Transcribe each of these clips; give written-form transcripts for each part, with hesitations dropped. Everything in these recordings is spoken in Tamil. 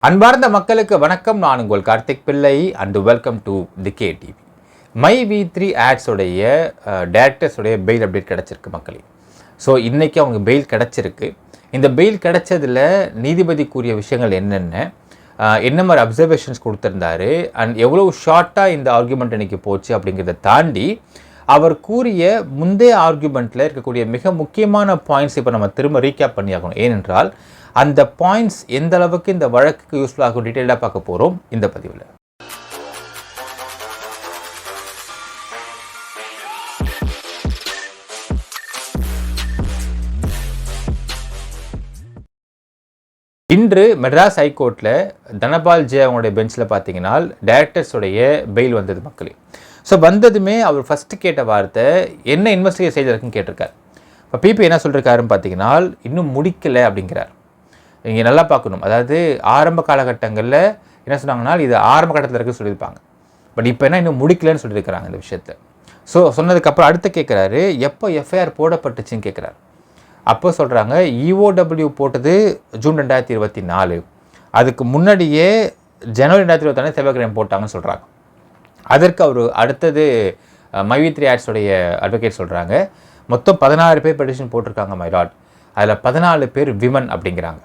அன்பார்ந்த மக்களுக்கு வணக்கம். நான் உங்கள் Karthik Pillai and welcome to the K TV. My வி3 ஆட்ஸோடைய டேரக்டர்ஸோடைய பெயில் அப்டேட் கிடச்சிருக்கு மக்களே. ஸோ இன்றைக்கி அவங்க பெயில் கிடச்சிருக்கு. இந்த பெயில் கிடச்சதில் நீதிபதி கூறிய விஷயங்கள் என்ன மாதிரி அப்சர்வேஷன்ஸ் கொடுத்துருந்தாரு அண்ட் எவ்வளோ ஷார்ட்டாக இந்த ஆர்குமெண்ட் இன்றைக்கி போச்சு அப்படிங்கிறத தாண்டி அவர் கூறிய முந்தைய ஆர்குமெண்ட்டில் இருக்கக்கூடிய மிக முக்கியமான பாயிண்ட்ஸ் இப்போ நம்ம திரும்ப ரீகேப் பண்ணியாகணும். ஏனென்றால் அந்த பாயிண்ட்ஸ் எந்த அளவுக்கு இந்த வழக்குக்கு யூஸ்ஃபுல் ஆகும் டீட்டெயிலாக பார்க்க போகிறோம் இந்த பதிவில். இன்று மெட்ராஸ் ஹைகோர்ட்டில் தனபால் ஜே அவங்களுடைய பெஞ்சில் பார்த்தீங்கன்னா டைரக்டர்ஸுடைய பெயில் வந்தது மக்களே. ஸோ வந்ததுமே அவர் ஃபஸ்ட்டு கேட்ட வார்த்தை என்ன இன்வெஸ்டிகேட் செய்திருக்குன்னு கேட்டிருக்கார். இப்போ பிபி என்ன சொல்லியிருக்காருன்னு பார்த்தீங்கன்னா இன்னும் முடிக்கலை அப்படிங்கிறார். இங்கே நல்லா பார்க்கணும். அதாவது ஆரம்ப காலகட்டங்களில் என்ன சொன்னாங்கன்னா இது ஆரம்ப கட்டத்தில் இருக்குன்னு சொல்லியிருப்பாங்க. பட் இப்போ என்ன இன்னும் முடிக்கலன்னு சொல்லியிருக்கிறாங்க இந்த விஷயத்தை. ஸோ சொன்னதுக்கப்புறம் அடுத்து கேட்குறாரு எப்போ எஃப்ஐஆர் போடப்பட்டுச்சுன்னு கேட்குறாரு. அப்போ சொல்கிறாங்க இஓடபிள்யூ போட்டது ஜூன் 2024, அதுக்கு முன்னாடியே ஜனவரி 2024 செவ்வாய்க்கிழமை போட்டாங்கன்னு சொல்கிறாங்க. அதற்கு அவர் அடுத்தது மை வி3 ஆட்ஸோடைய அட்வொகேட் சொல்கிறாங்க மொத்தம் 16 பேர் பெட்டிஷன் போட்டிருக்காங்க மை லார்ட், அதில் 14 பேர் விமன் அப்படிங்கிறாங்க.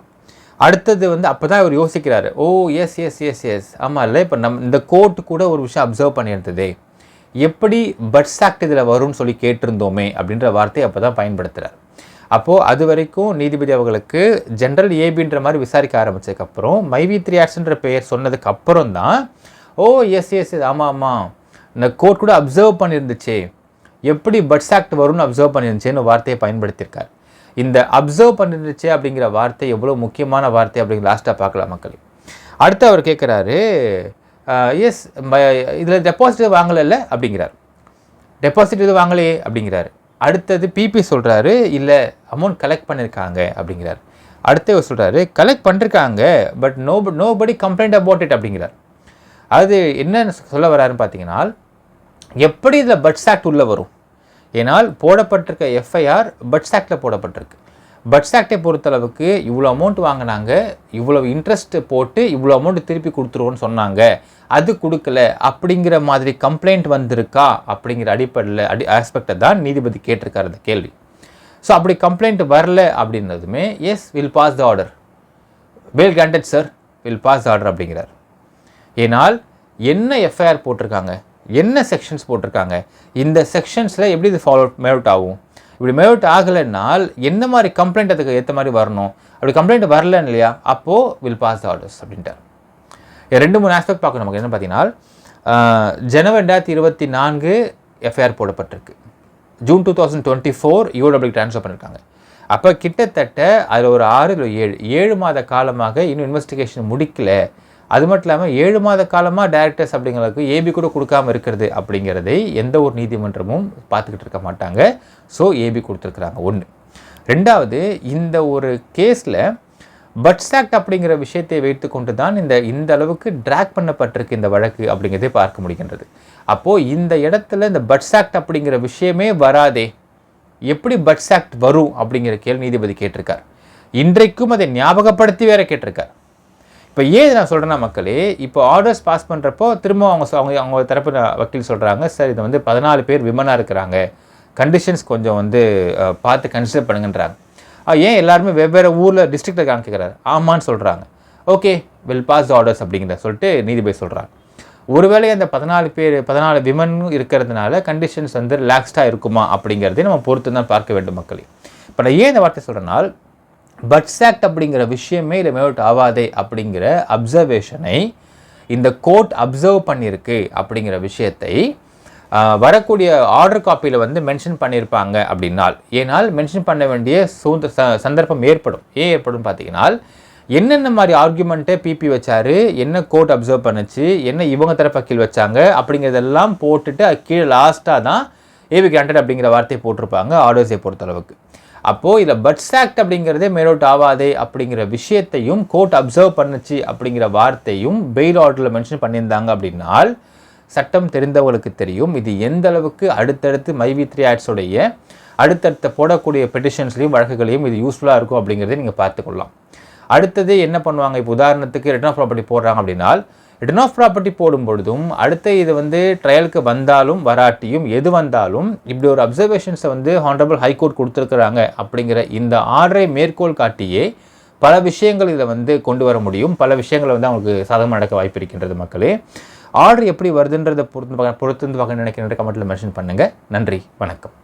அடுத்தது அப்போ தான் அவர் யோசிக்கிறாரு, ஓ எஸ் எஸ் எஸ் எஸ் ஆமாம் இல்லை, இப்போ இந்த கோர்ட்டு கூட ஒரு விஷயம் அப்சர்வ் பண்ணியிருந்ததே, எப்படி பட்ஸ் ஆக்ட் இதில் வரும்னு சொல்லி கேட்டிருந்தோமே அப்படின்ற வார்த்தையை அப்போ தான் பயன்படுத்துகிறார். அப்போது அது வரைக்கும் நீதிபதி அவர்களுக்கு ஜென்ரல் ஏபின்ற மாதிரி விசாரிக்க ஆரம்பித்ததுக்கப்புறம் மை வி3 ஆட்ஸ்ன்ற பெயர் சொன்னதுக்கு அப்புறம் தான் ஓ எஸ் எஸ் எஸ் ஆமாம் ஆமாம் இந்த கோர்ட் கூட அப்சர்வ் பண்ணியிருந்துச்சே, எப்படி பட்ஸ் ஆக்ட் வரும்னு அப்சர்வ் பண்ணியிருந்துச்சேன்னு வார்த்தையை பயன்படுத்தியிருக்கார். இந்த அப்சர்வ் பண்ணிருந்துச்சு அப்படிங்கிற வார்த்தை எவ்வளோ முக்கியமான வார்த்தை அப்படிங்கிற லாஸ்ட்டாக பார்க்கலாம் மக்கள். அடுத்து அவர் கேட்குறாரு எஸ் இதில் டெபாசிட் வாங்கலை அப்படிங்கிறார். டெபாசிட் இது வாங்கலையே அப்படிங்கிறாரு. அடுத்தது பிபி சொல்கிறாரு இல்லை அமௌண்ட் கலெக்ட் பண்ணியிருக்காங்க அப்படிங்கிறார். அடுத்து அவர் சொல்கிறாரு கலெக்ட் பண்ணிருக்காங்க but nobody complaint about it அப்படிங்கிறார். அது என்ன சொல்ல வராருன்னு பார்த்தீங்கன்னா எப்படி இதில் பட்ஸ் ஆக்ட் உள்ளே வரும், ஏன்னால் போடப்பட்டிருக்க எஃப்ஐஆர் பட்ஸ் ஆக்டில் போடப்பட்டிருக்கு. பட்ஸ் ஆக்டை பொறுத்தளவுக்கு இவ்வளோ அமௌண்ட் வாங்கினாங்க, இவ்வளோ இன்ட்ரெஸ்ட் போட்டு இவ்வளோ அமௌண்ட் திருப்பி கொடுத்துருவோன்னு சொன்னாங்க, அது கொடுக்கல அப்படிங்கிற மாதிரி கம்ப்ளைண்ட் வந்திருக்கா அப்படிங்கிற அடிப்படையில் ஆஸ்பெக்டை தான் நீதிபதி கேட்டிருக்காரு அந்த கேள்வி. ஸோ அப்படி கம்ப்ளைண்ட் வரல அப்படின்னதுமே yes will pass the order, well granted sir, will pass the order அப்படிங்கிறார். ஏன்னால் என்ன எஃப்ஐஆர் போட்டிருக்காங்க, என்ன செக்ஷன்ஸ் போட்டிருக்காங்க, இந்த செக்ஷன்ஸில் எப்படி இது மேவுட் ஆகும், இப்படி மேவுட் ஆகலைன்னால் என்ன மாதிரி கம்ப்ளைண்ட் அதுக்கு ஏற்ற மாதிரி வரணும், அப்படி கம்ப்ளைண்ட் வரலன்னு இல்லையா அப்போது வில் பாஸ் த ஆர்டர்ஸ் அப்படின்ட்டார். 2-3 ஆஸ்பெக்ட் பார்க்கணும் நமக்கு. என்ன பார்த்தீங்கன்னா ஜனவரி 2024 எஃப்ஐஆர் போடப்பட்டிருக்கு, ஜூன் 2024 இஓடபிள்யூ ட்ரான்ஸ்ஃபர் பண்ணியிருக்காங்க. அப்போ கிட்டத்தட்ட அதில் ஒரு 6-7 மாத காலமாக இன்னும் இன்வெஸ்டிகேஷன் முடிக்கல. அது மட்டும் இல்லாமல் 7 மாத காலமாக டைரக்டர்ஸ் அப்படிங்கிறதுக்கு ஏபி கூட கொடுக்காமல் இருக்கிறது அப்படிங்கிறதை எந்த ஒரு நீதிமன்றமும் பார்த்துக்கிட்டு இருக்க மாட்டாங்க. ஸோ ஏபி கொடுத்துருக்குறாங்க. 1. 2வது இந்த ஒரு கேஸில் பட்ஸ் ஆக்ட் அப்படிங்கிற விஷயத்தை வைத்து கொண்டு தான் இந்த அளவுக்கு ட்ராக் பண்ணப்பட்டிருக்கு இந்த வழக்கு அப்படிங்கிறதை பார்க்க முடிகின்றது. அப்போது இந்த இடத்துல இந்த பட்ஸ் ஆக்ட் அப்படிங்கிற விஷயமே வராதே, எப்படி பட்ஸ் ஆக்ட் வரும் அப்படிங்கிற கேள்வி நீதிபதி கேட்டிருக்கார். இன்றைக்கும் அதை ஞாபகப்படுத்தி வேற கேட்டிருக்கார். இப்போ ஏன் நான் சொல்கிறேன்னா மக்களே, இப்போ ஆர்டர்ஸ் பாஸ் பண்ணுறப்போ திரும்ப அவங்க தரப்பு வக்கீல் சொல்கிறாங்க சார் இது 14 பேர் விமனாக இருக்கிறாங்க, கண்டிஷன்ஸ் கொஞ்சம் பார்த்து கன்சிடர் பண்ணுங்கன்றாங்க. ஏன் எல்லாருமே வெவ்வேறு ஊரில் டிஸ்ட்ரிக்டில் இருக்காங்க கேட்குறாரு. ஆமான்னு சொல்கிறாங்க. Okay will pass the orders அப்படிங்கிற சொல்லிட்டு நீதிபதி சொல்கிறாங்க. ஒருவேளை அந்த 14 விமன் இருக்கிறதுனால கண்டிஷன்ஸ் ரிலாக்ஸ்டாக இருக்குமா அப்படிங்கிறதே நம்ம பொறுத்து தான் பார்க்க வேண்டும் மக்களே. இப்போ நான் ஏன் இந்த வார்த்தை சொல்கிறேன்னால் பட்ஸ் ஆக்ட் அப்படிங்கிற விஷயமே இல்லை மேவுட் ஆகாதே அப்படிங்கிற அப்சர்வேஷனை இந்த கோர்ட் அப்சர்வ் பண்ணியிருக்கு அப்படிங்கிற விஷயத்தை வரக்கூடிய ஆர்டர் காப்பியில் மென்ஷன் பண்ணியிருப்பாங்க அப்படின்னால், ஏனால் மென்ஷன் பண்ண வேண்டிய சந்தர்ப்பம் ஏற்படும். ஏன் ஏற்படும் பார்த்தீங்கன்னா என்னென்ன மாதிரி ஆர்குமெண்ட்டை பிபி வச்சாரு, என்ன கோர்ட் அப்சர்வ் பண்ணுச்சு, என்ன இவங்க தரப்பு வக்கீல் வச்சாங்க அப்படிங்கிறதெல்லாம் போட்டுட்டு அது கீழே லாஸ்ட்டாக தான் ஏபி கிராண்டட் அப்படிங்கிற வார்த்தையை போட்டிருப்பாங்க ஆர்டர்ஸை பொறுத்தளவுக்கு. அப்போது இதில் பட்ஸ் ஆக்ட் அப்படிங்கிறதே மேலோட் ஆகாதே அப்படிங்கிற விஷயத்தையும் கோர்ட் அப்சர்வ் பண்ணுச்சு அப்படிங்கிற வார்த்தையும் பெயில் ஆர்டரில் மென்ஷன் பண்ணியிருந்தாங்க அப்படின்னால் சட்டம் தெரிந்தவர்களுக்கு தெரியும் இது எந்த அளவுக்கு அடுத்தடுத்து மை வி3 ஆட்ஸோடைய அடுத்தடுத்த போடக்கூடிய பெட்டிஷன்ஸ்லையும் வழக்குகளையும் இது யூஸ்ஃபுல்லாக இருக்கும் அப்படிங்கிறத நீங்கள் பார்த்துக்கொள்ளலாம். அடுத்தது என்ன பண்ணுவாங்க, இப்போ உதாரணத்துக்கு ரிட்டர்ன் ஆஃப் ப்ராப்பர்ட்டி போடுறாங்க அப்படின்னா ரிட்டர்ன் ஆஃப் ப்ராப்பர்ட்டி போடும் பொழுதும் அடுத்த இது வந்து ட்ரையலுக்கு வந்தாலும் வராட்டியும் எது வந்தாலும் இப்படி ஒரு அப்சர்வேஷன்ஸை வந்து ஹானரபிள் ஹைகோர்ட் கொடுத்துருக்குறாங்க அப்படிங்கிற இந்த ஆர்டரை மேற்கோள் காட்டியே பல விஷயங்கள் இதை வந்து கொண்டு வர முடியும். பல விஷயங்களை வந்து அவங்களுக்கு சாதகமாக நடக்க வாய்ப்பு இருக்கின்றது. மக்களே, ஆர்டர் எப்படி வருதுன்றதை பொறுத்து பார்க்க நினைக்கிற கமெண்ட்டில் மென்ஷன் பண்ணுங்கள். நன்றி, வணக்கம்.